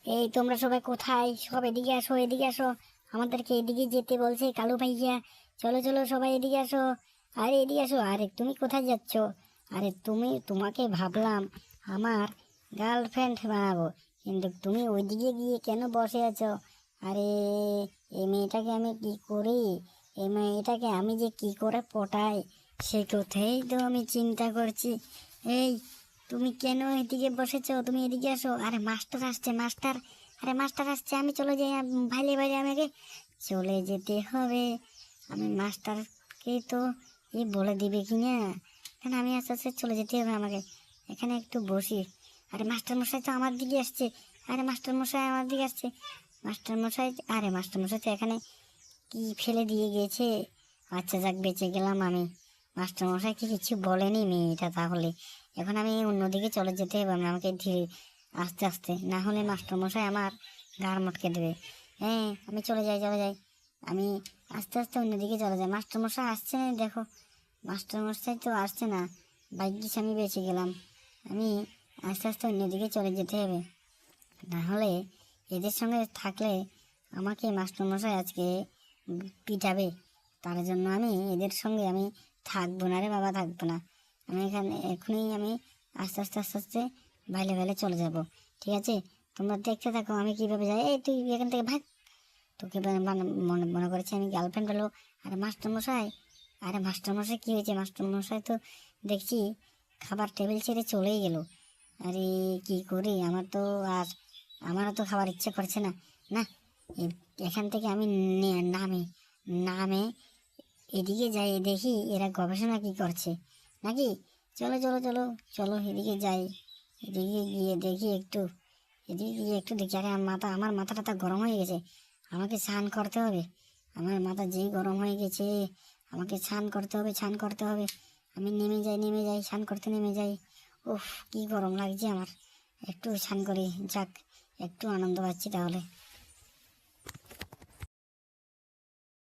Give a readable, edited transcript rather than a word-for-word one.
এই তোমরা সবাই কোথায়? সব এদিকে আসো, এদিকে আসো। আমাদেরকে এদিকে যেতে বলছে কালু ভাইয়া। চলো চলো সবাই এদিকে আসো। আরে এদিকে আসো। আরে তুমি কোথায় যাচ্ছ? আরে তোমাকে ভাবলাম আমার গার্লফ্রেন্ড বানাবো, কিন্তু তুমি ওইদিকে গিয়ে কেন বসে আছো? আরে এই মেয়েটাকে আমি কি করি? এই মেয়েটাকে আমি যে কি করে পটাই সে কথাই তো আমি চিন্তা করছি। এই তুমি কেন এদিকে বসেছো? তুমি এদিকে আসো। আরে মাস্টার আসছে, মাস্টার। আরে মাস্টার আসছে, আমি চলে যাই। ভাইলে ভাইলে আমাকে চলে যেতে হবে। আমি মাস্টারকে তো বলে দিবে কি না, কেন আমি আস্তে আস্তে চলে যেতে হবে আমাকে। এখানে একটু বসি। আরে মাস্টার মশাই তো আমার দিকে আসছে। আরে মাস্টার মশাই আমার দিকে আসছে। মাস্টার মশাই, আরে মাস্টার মশাই তো এখানে কি ফেলে দিয়ে গেছে। আচ্ছা যাক, বেঁচে গেলাম আমি। মাস্টারমশাই কি কিছু বলেনি মেয়েটা? তাহলে এখন আমি অন্যদিকে চলে যেতে হবে আমাকে ধীরে আস্তে আস্তে, না হলে মাস্টারমশাই আমার ঘাড় মটকে দেবে। হ্যাঁ, আমি চলে যাই চলে যাই। আমি আস্তে আস্তে অন্যদিকে চলে যাই। মাস্টারমশাই আসছে না, দেখো। মাস্টারমশাই তো আসছে না। ভাগ্যিস আমি বেঁচে গেলাম। আমি আস্তে আস্তে অন্যদিকে চলে যেতে হবে, না হলে এদের সঙ্গে থাকলে আমাকে মাস্টারমশাই আজকে পিটাবে। তার জন্য আমি এদের সঙ্গে আমি থাকবো না রে বাবা, থাকবো না। আমি এখানে এখনই আমি আস্তে আস্তে আস্তে আস্তে ভাইলে ভাইলে চলে যাব। ঠিক আছে, তোমরা দেখতে থাকো আমি কিভাবে যাই। এই তুই এখান থেকে ভাগ। তোকে মনে মনে করেছি আমি গার্লফ্রেন্ড হলো। আরে মাস্টারমশাই, আরে মাস্টারমশাই কী হয়েছে? মাস্টারমশাই তো দেখছি খাবার টেবিল ছেড়ে চলেই গেল। আরে কি করি, আমারও তো খাবার ইচ্ছে করছে না। না, এখান থেকে আমি নামে নামে এদিকে যাই, দেখি এরা গবেষণা কি করছে নাকি। চলো চলো চলো চলো এদিকে যাই। এদিকে গিয়ে দেখি একটু, এদিকে গিয়ে একটু দেখি। আরে আমার মাথা টাথা গরম হয়ে গেছে। আমাকে স্নান করতে হবে। আমার মাথা যেই গরম হয়ে গেছে, আমাকে স্নান করতে হবে, স্নান করতে হবে। আমি নেমে যাই স্নান করতে নেমে যাই। উফ, কি গরম লাগছে আমার। একটু স্নান করি, যাক একটু আনন্দ পাচ্ছি তাহলে।